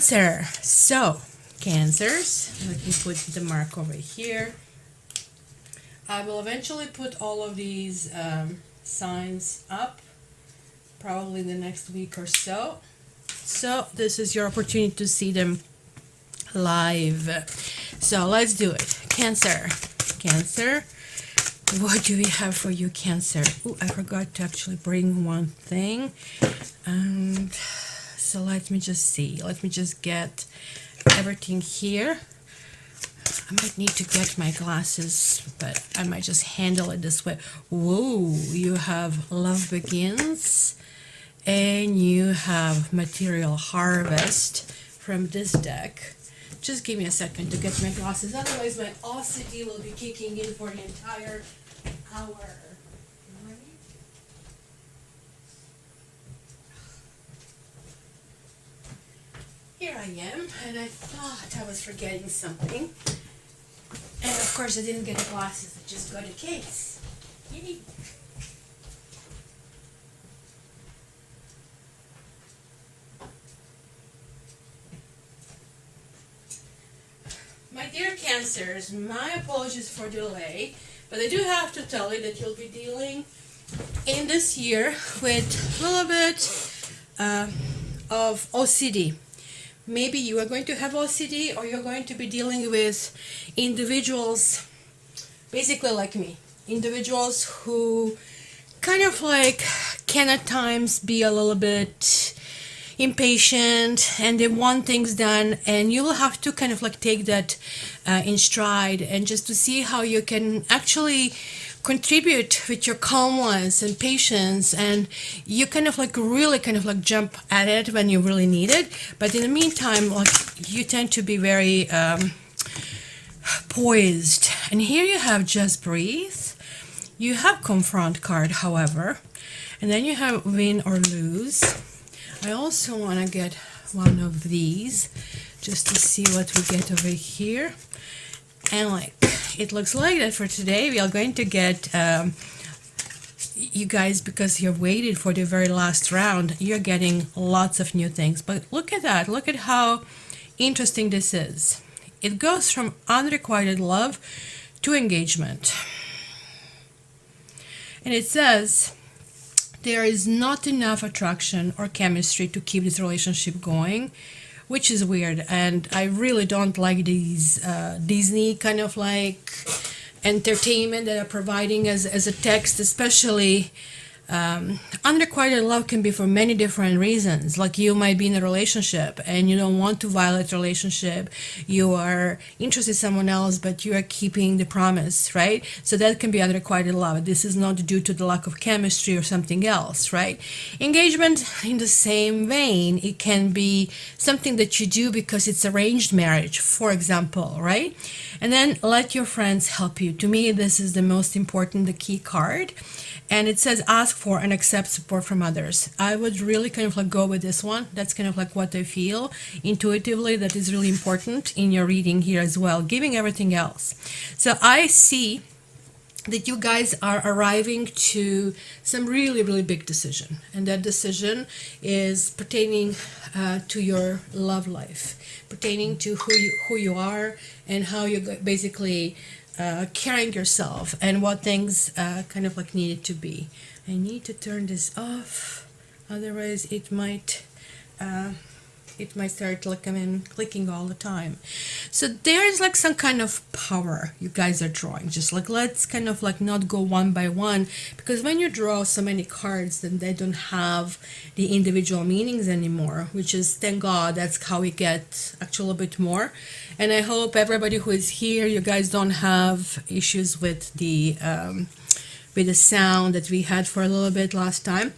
Cancer. So, Cancers, let me put the mark over here. I will eventually put all of these signs up, probably the next week or so. So, this is your opportunity to see them live. So, let's do it. Cancer. Cancer. What do we have for you, Cancer? Oh, I forgot to actually bring one thing. And so let me just see. Let me just get everything here. I might need to get my glasses, but I might just handle it this way. Whoa, you have Love Begins, and you have Material Harvest from this deck. Just give me a second to get my glasses, otherwise my OCD will be kicking in for the entire hour. Here I am, and I thought I was forgetting something. And of course I didn't get the glasses, I just got a case. Yay. My dear Cancers, my apologies for delay, but I do have to tell you that you'll be dealing in this year with a little bit of OCD. Maybe you are going to have OCD, or you're going to be dealing with individuals, basically like me, individuals who kind of like can at times be a little bit impatient and they want things done, and you will have to kind of like take that in stride, and just to see how you can actually contribute with your calmness and patience, and you kind of like really kind of like jump at it when you really need it, but in the meantime like you tend to be very poised. And here you have Just Breathe, you have Confront card, however, and then you have Win or Lose. I also want to get one of these just to see what we get over here. And like it looks like that for today we are going to get you guys, because you've waited for the very last round, you're getting lots of new things. But look at that, look at how interesting this is. It goes from unrequited love to engagement, and it says there is not enough attraction or chemistry to keep this relationship going, which is weird. And I really don't like these Disney kind of like entertainment that are providing as a text, especially unrequited love can be for many different reasons. Like you might be in a relationship and you don't want to violate the relationship, you are interested in someone else but you are keeping the promise, right? So that can be unrequited love. This is not due to the lack of chemistry or something else, right? Engagement, in the same vein, it can be something that you do because it's arranged marriage, for example, right? And then let your friends help you. To me, this is the most important, the key card. And it says ask for and accept support from others. I would really kind of like go with this one. That's kind of like what I feel intuitively that is really important in your reading here as well, giving everything else. So I see that you guys are arriving to some really, really big decision. And that decision is pertaining to your love life, pertaining to who you are and how you basically carrying yourself and what things kind of like needed to be. I need to turn this off, otherwise it might start like clicking all the time. So there is like some kind of power you guys are drawing. Just like let's kind of like not go one by one, because when you draw so many cards then they don't have the individual meanings anymore, which is, thank God, that's how we get actually a bit more. And I hope everybody who is here, you guys don't have issues with the sound that we had for a little bit last time.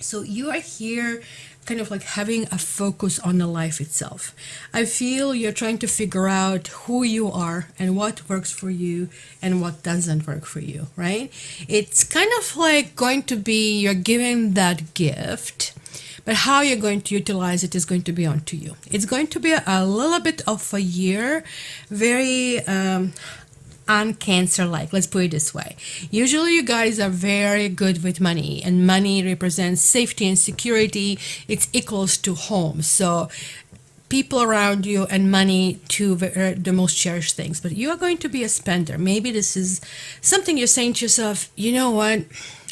So you are here kind of like having a focus on the life itself. I feel you're trying to figure out who you are and what works for you and what doesn't work for you, right? It's kind of like going to be, you're given that gift, but how you're going to utilize it is going to be on to you. It's going to be a little bit of a year, very un-Cancer-like, let's put it this way. Usually you guys are very good with money, and money represents safety and security. It's equals to home. So people around you and money to the most cherished things, but you are going to be a spender. Maybe this is something you're saying to yourself, you know what?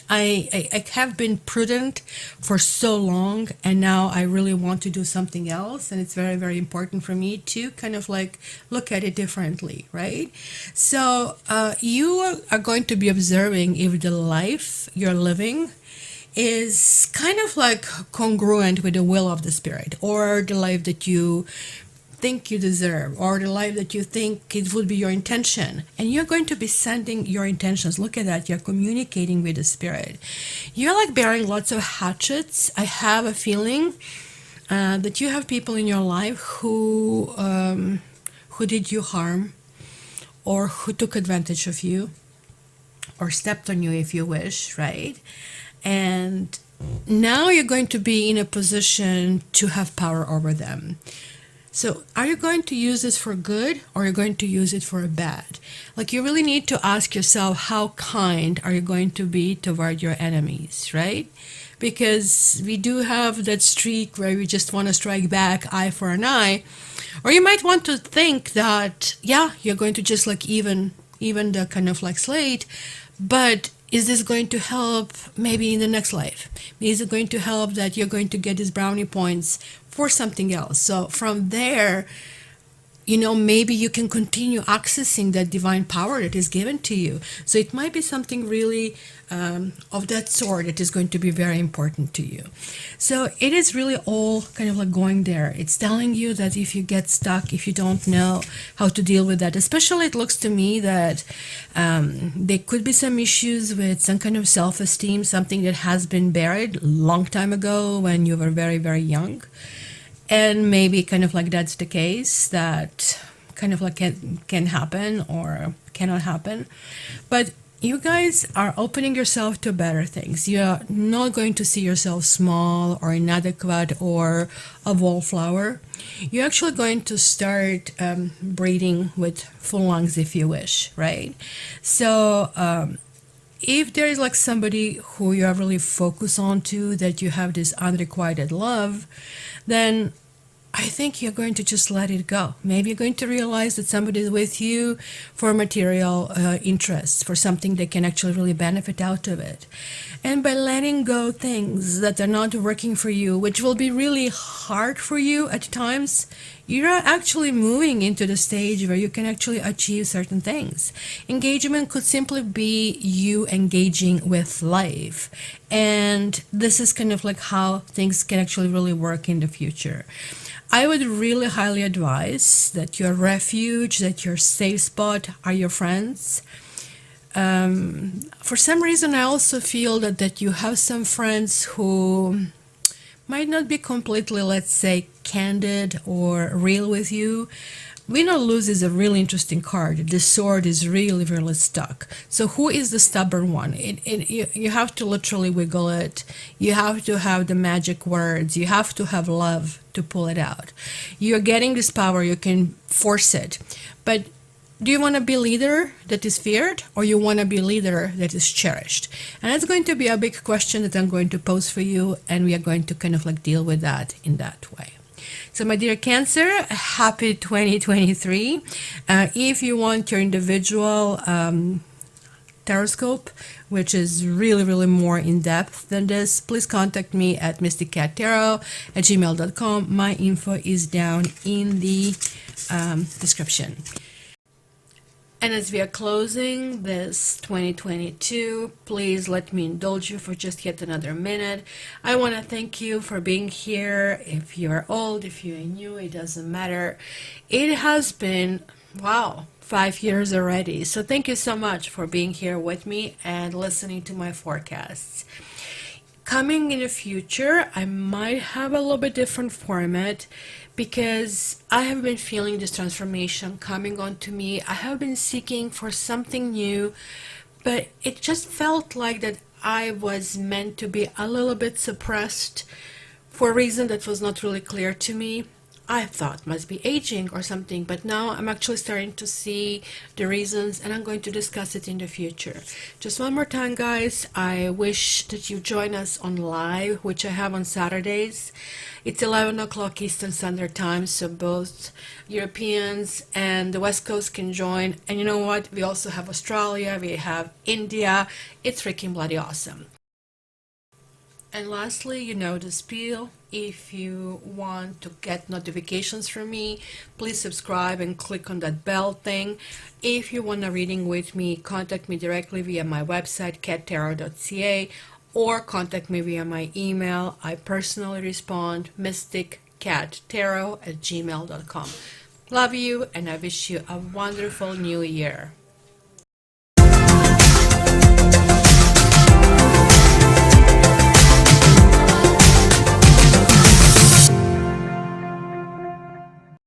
I have been prudent for so long, and now I really want to do something else. And it's very, very important for me to kind of like look at it differently, right? So you are going to be observing if the life you're living is kind of like congruent with the will of the spirit, or the life that you think you deserve, or the life that you think it would be your intention. And you're going to be sending your intentions. Look at that. You're communicating with the spirit. You're like bearing lots of hatchets. I have a feeling that you have people in your life who did you harm, or who took advantage of you, or stepped on you, if you wish, right? And now you're going to be in a position to have power over them. So are you going to use this for good, or are you going to use it for bad? Like, you really need to ask yourself, how kind are you going to be toward your enemies, right? Because we do have that streak where we just want to strike back, eye for an eye. Or you might want to think that, yeah, you're going to just like even the kind of like slate, but is this going to help maybe in the next life? Is it going to help that you're going to get these brownie points for something else? So from there, maybe you can continue accessing that divine power that is given to you. So it might be something really of that sort that is going to be very important to you. So it is really all kind of like going there. It's telling you that if you get stuck, if you don't know how to deal with that, especially it looks to me that there could be some issues with some kind of self-esteem, something that has been buried a long time ago when you were very, very young. And maybe kind of like that's the case, that kind of like can happen or cannot happen. But you guys are opening yourself to better things. You're not going to see yourself small or inadequate or a wallflower. You're actually going to start breathing with full lungs, if you wish, right? So if there is like somebody who you are really focused on to, that you have this unrequited love, then I think you're going to just let it go. Maybe you're going to realize that somebody is with you for material interests, for something they can actually really benefit out of it. And by letting go things that are not working for you, which will be really hard for you at times, you're actually moving into the stage where you can actually achieve certain things. Engagement could simply be you engaging with life. And this is kind of like how things can actually really work in the future. I would really highly advise that your refuge, that your safe spot are your friends. For some reason, I also feel that you have some friends who might not be completely, let's say, candid or real with you. Win or lose is a really interesting card. The sword is really, really stuck. So who is the stubborn one? You have to literally wiggle it. You have to have the magic words. You have to have love to pull it out. You're getting this power. You can force it. But do you want to be a leader that is feared, or you want to be a leader that is cherished? And that's going to be a big question that I'm going to pose for you, and we are going to kind of like deal with that in that way. So my dear Cancer, happy 2023. If you want your individual Taroscope, which is really, really more in depth than this, please contact me at mysticattarot@gmail.com. My info is down in the description. And as we are closing this 2022, please let me indulge you for just yet another minute. I want to thank you for being here. If you're old, if you're new, it doesn't matter. It has been, wow, 5 years already. So thank you so much for being here with me and listening to my forecasts. Coming in the future, I might have a little bit different format, because I have been feeling this transformation coming onto me. I have been seeking for something new, but it just felt like that I was meant to be a little bit suppressed for a reason that was not really clear to me. I thought must be aging or something, but now I'm actually starting to see the reasons, and I'm going to discuss it in the future. Just one more time, guys, I wish that you join us on live, which I have on Saturdays. It's 11 o'clock Eastern Standard Time, so both Europeans and the West Coast can join. And you know what? We also have Australia, we have India. It's freaking bloody awesome. And lastly, you know the spiel. If you want to get notifications from me, please subscribe and click on that bell thing. If you want a reading with me, contact me directly via my website, cattarot.ca, or contact me via my email. I personally respond, mysticcattarot@gmail.com. Love you, and I wish you a wonderful new year.